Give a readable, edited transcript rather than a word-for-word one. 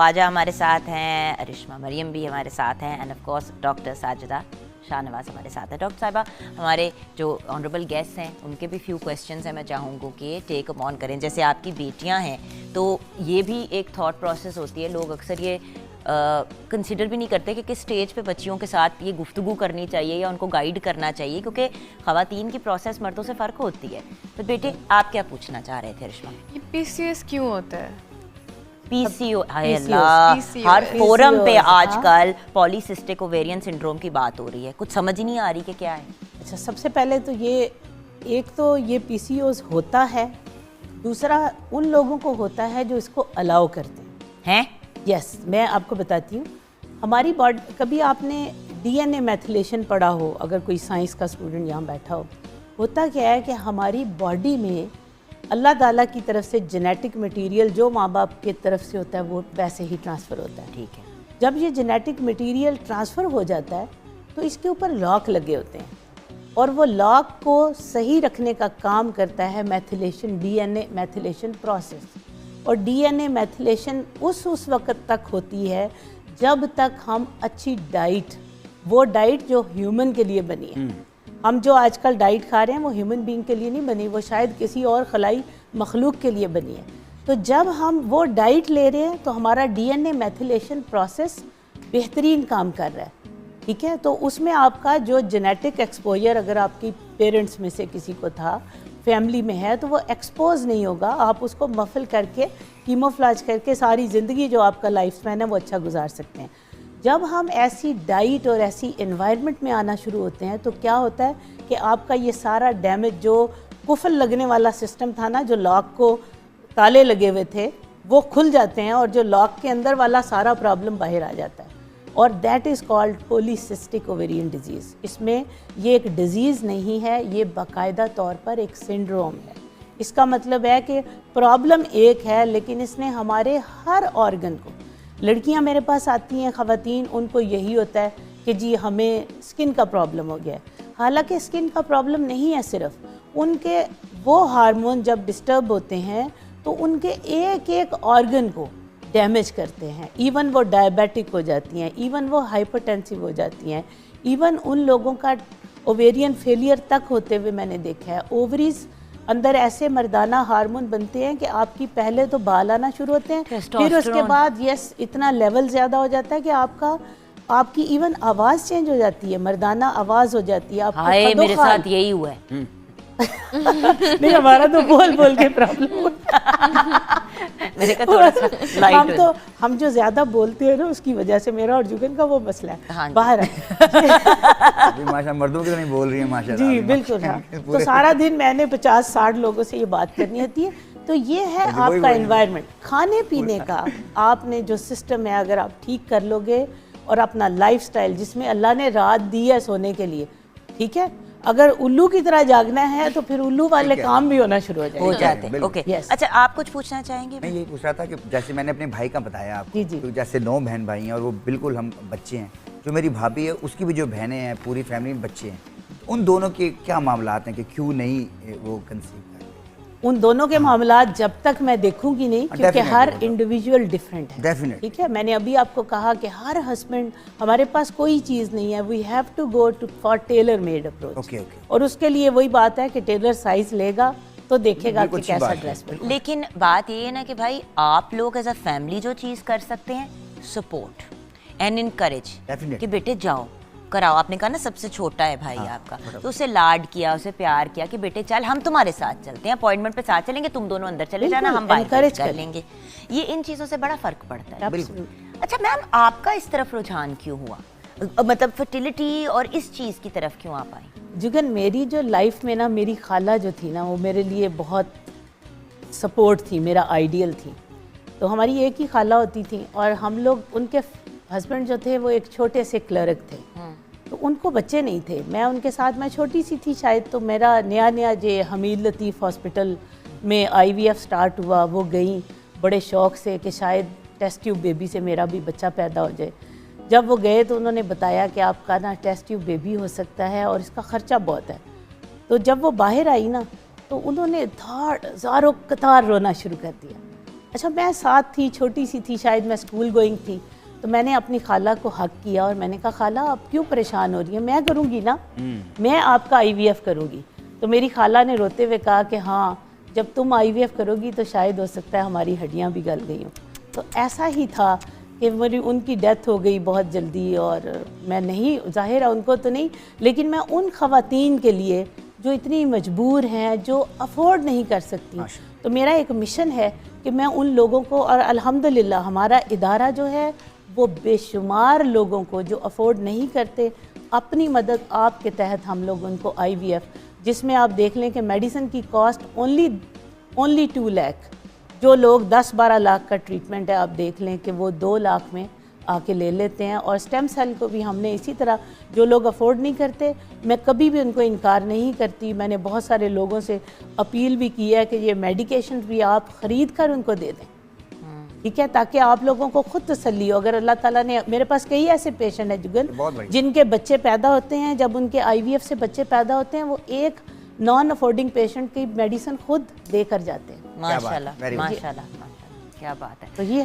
ख्वाजा हमारे साथ हैं, अरिश्मा मरियम भी हमारे साथ हैं end of course doctor Sajida Shahnawaz हमारे साथ है। डॉक्टर साहिबा, हमारे जो ऑनरेबल गेस्ट हैं उनके भी फ्यू क्वेश्चंस हैं, मैं चाहूँगी कि टेक अप ऑन करें। जैसे आपकी बेटियां हैं तो ये भी एक थॉट प्रोसेस होती है, लोग अक्सर ये कंसिडर भी नहीं करते कि किस स्टेज पे बच्चियों के साथ ये गुफ्तगू करनी चाहिए या उनको गाइड करना चाहिए, क्योंकि ख़वातीन की प्रोसेस मर्दों से फ़र्क होती है। तो बेटे आप क्या पूछना चाह रहे थे अरिश्मा? ये PCOS क्यों होता है? PCO, हर फोरम पे आजकल पॉलीसिस्टिक ओवेरियन सिंड्रोम की बात हो रही है, कुछ समझ ही नहीं आ रही कि क्या है। अच्छा, सबसे पहले तो ये PCOS होता है, दूसरा उन लोगों को होता है जो इसको अलाउ करते हैं। यस, मैं आपको बताती हूँ। हमारी बॉडी, कभी आपने DNA मैथिलेशन पढ़ा हो, अगर कोई साइंस का स्टूडेंट यहाँ बैठा हो, होता क्या है कि हमारी बॉडी में अल्लाह ताला की तरफ से जेनेटिक मटेरियल जो माँ बाप की तरफ से होता है वो वैसे ही ट्रांसफ़र होता है। ठीक है, जब ये जेनेटिक मटेरियल ट्रांसफ़र हो जाता है तो इसके ऊपर लॉक लगे होते हैं और वो लॉक को सही रखने का काम करता है मैथिलेशन, DNA मैथिलेशन प्रोसेस। और DNA मैथिलेशन उस वक्त तक होती है जब तक हम अच्छी डाइट, वो डाइट जो ह्यूमन के लिए बनी है, हम जो आजकल डाइट खा रहे हैं वो ह्यूमन बीइंग के लिए नहीं बनी, वो शायद किसी और खलाई मखलूक के लिए बनी है। तो जब हम वो डाइट ले रहे हैं तो हमारा DNA मैथिलेशन प्रोसेस बेहतरीन काम कर रहा है। ठीक है, तो उसमें आपका जो जेनेटिक एक्सपोजर अगर आपकी पेरेंट्स में से किसी को था, फैमिली में है, तो वो एक्सपोज नहीं होगा। आप उसको मफल करके, कीमोफ्लाज करके सारी ज़िंदगी जो आपका लाइफ स्पैन है वो अच्छा गुजार सकते हैं। जब हम ऐसी डाइट और ऐसी एनवायरनमेंट में आना शुरू होते हैं तो क्या होता है कि आपका ये सारा डैमेज, जो कुफल लगने वाला सिस्टम था ना, जो लॉक को ताले लगे हुए थे, वो खुल जाते हैं और जो लॉक के अंदर वाला सारा प्रॉब्लम बाहर आ जाता है। और that is called polycystic ovarian disease. इसमें ये एक डिज़ीज़ नहीं है, ये बाकायदा तौर पर एक सिंड्रोम है। इसका मतलब है कि प्रॉब्लम एक है लेकिन इसने हमारे हर ऑर्गन को, लड़कियां मेरे पास आती हैं ख़वातीन, उनको यही होता है कि जी हमें स्किन का प्रॉब्लम हो गया है। हालांकि स्किन का प्रॉब्लम नहीं है, सिर्फ उनके वो हार्मोन जब डिस्टर्ब होते हैं तो उनके एक एक ऑर्गन को डैमेज करते हैं। इवन वो डायबिटिक हो जाती हैं, इवन वो हाइपरटेंसिव हो जाती हैं, इवन उन लोगों का ओवेरियन फेलियर तक होते हुए मैंने देखा है। ओवरीज अंदर ऐसे मर्दाना हार्मोन बनते हैं कि आपकी पहले तो बाल आना शुरू होते हैं, फिर उसके बाद इतना लेवल ज़्यादा हो जाता है कि आपकी इवन आवाज़ चेंज हो जाती है, मर्दाना आवाज़ हो जाती है। हाय, मेरे साथ यही हुआ है। नहीं, हमारा तो बोल बोल के प्रॉब्लम मेरे का थोड़ा सा लाइट हम जो ज़्यादा बोलते हैं ना उसकी वजह से मेरा और जुगन का वो मसला है। हाँ, बाहर है माशा मर्दों की तो नहीं बोल रही है माशा जी, बिल्कुल। हाँ, तो सारा दिन मैंने 50-60 लोगों से ये बात करनी होती है। तो ये है आपका एनवायरनमेंट, खाने पीने का आपने जो सिस्टम है, अगर आप ठीक कर लोगे और अपना लाइफस्टाइल जिसमें अल्लाह ने रात दी है सोने के लिए, ठीक है, अगर उल्लू की तरह जागना है तो फिर उल्लू वाले काम भी होना शुरू हो जाते हैं। ओके, अच्छा आप कुछ पूछना चाहेंगे? मैं यही पूछ रहा था कि जैसे मैंने अपने भाई का बताया आपको, तो जैसे 9 बहन भाई हैं और वो बिल्कुल हम बच्चे हैं। जो मेरी भाभी है उसकी भी जो बहनें हैं, पूरी फैमिली में बच्चे हैं। उन दोनों के क्या मामलात हैं कि क्यों नहीं वो कंसीव? उन दोनों के मामलात जब तक मैं देखूंगी नहीं, क्योंकि हर इंडिविजुअल डिफरेंट है। ठीक है, मैंने अभी आपको कहा कि हर हस्बैंड, हमारे पास कोई चीज़ नहीं है, we have to go to for tailor made approach. और उसके लिए वही बात है कि टेलर साइज लेगा तो देखेगा कि कैसा ड्रेस पहनना। लेकिन बात ये है ना कि भाई आप लोग एज अ फैमिली जो चीज़ कर सकते हैं, सपोर्ट एंड इनकरेज कि बेटे जाओ कराओ। आपने कहा ना सबसे छोटा है भाई आपका, तो उसे लाड किया, उसे प्यार किया कि बेटे चल हम तुम्हारे साथ चलते हैं, अपॉइंटमेंट पे साथ चलेंगे, तुम दोनों अंदर चले जाना, हम बाहर कर लेंगे। ये इन चीज़ों से बड़ा फर्क पड़ता है। अच्छा मैम, आपका इस तरफ रुझान क्यों हुआ, मतलब फर्टिलिटी और इस चीज़ की तरफ क्यों आप आई? जुगन, मेरी जो लाइफ में ना, मेरी खाला जो थी ना, वो मेरे लिए बहुत सपोर्ट थी, मेरा आइडियल थी। तो हमारी एक ही खाला होती थी और हम लोग, उनके हस्बैंड जो थे वो एक छोटे से क्लर्क थे, तो उनको बच्चे नहीं थे। मैं उनके साथ, मैं छोटी सी थी शायद, तो मेरा नया जे हमीद लतीफ़ हॉस्पिटल में IVF स्टार्ट हुआ। वो गई बड़े शौक़ से कि शायद टेस्ट ट्यूब बेबी से मेरा भी बच्चा पैदा हो जाए। जब वो गए तो उन्होंने बताया कि आपका ना टेस्ट ट्यूब बेबी हो सकता है और इसका ख़र्चा बहुत है। तो जब वो बाहर आई ना, तो उन्होंने हज़ारों कतार रोना शुरू कर दिया अच्छा, मैं साथ थी, छोटी सी थी, शायद मैं स्कूल गोइंग थी, तो मैंने अपनी खाला को हक किया और मैंने कहा खाला आप क्यों परेशान हो रही हैं, मैं करूँगी ना, मैं आपका IVF करूँगी। तो मेरी खाला ने रोते हुए कहा कि हाँ, जब तुम IVF करोगी तो शायद हो सकता है हमारी हड्डियाँ भी गल गई हों। तो ऐसा ही था कि मेरी उनकी डेथ हो गई बहुत जल्दी, और मैं नहीं, ज़ाहिर है उनको तो नहीं, लेकिन मैं उन ख़वातीन के लिए जो इतनी मजबूर हैं, जो अफोर्ड नहीं कर सकती, तो मेरा एक मिशन है कि मैं उन लोगों को, और अल्हम्दुलिल्लाह हमारा इदारा जो है वो बेशुमार लोगों को जो अफोर्ड नहीं करते, अपनी मदद आपके तहत हम लोग उनको IVF, जिसमें आप देख लें कि मेडिसिन की कॉस्ट ओनली 2 लाख, जो लोग 10-12 लाख का ट्रीटमेंट है आप देख लें कि वो 2 लाख में आके ले लेते हैं। और स्टेम सेल को भी हमने इसी तरह, जो लोग अफोर्ड नहीं करते, मैं कभी भी उनको इनकार नहीं करती। मैंने बहुत सारे लोगों से अपील भी की है कि ये मेडिकेशन भी आप ख़रीद कर उनको दे दें, ठीक है, ताकि आप लोगों को खुद तसल्ली हो। अगर अल्लाह ताला ने, मेरे पास कई ऐसे पेशेंट हैं जुगन जिनके बच्चे पैदा होते हैं, जब उनके IVF से बच्चे पैदा होते हैं, वो एक नॉन अफोर्डिंग पेशेंट की मेडिसिन खुद दे कर जाते हैं। माशाल्लाह, माशाल्लाह, क्या बात है। तो ये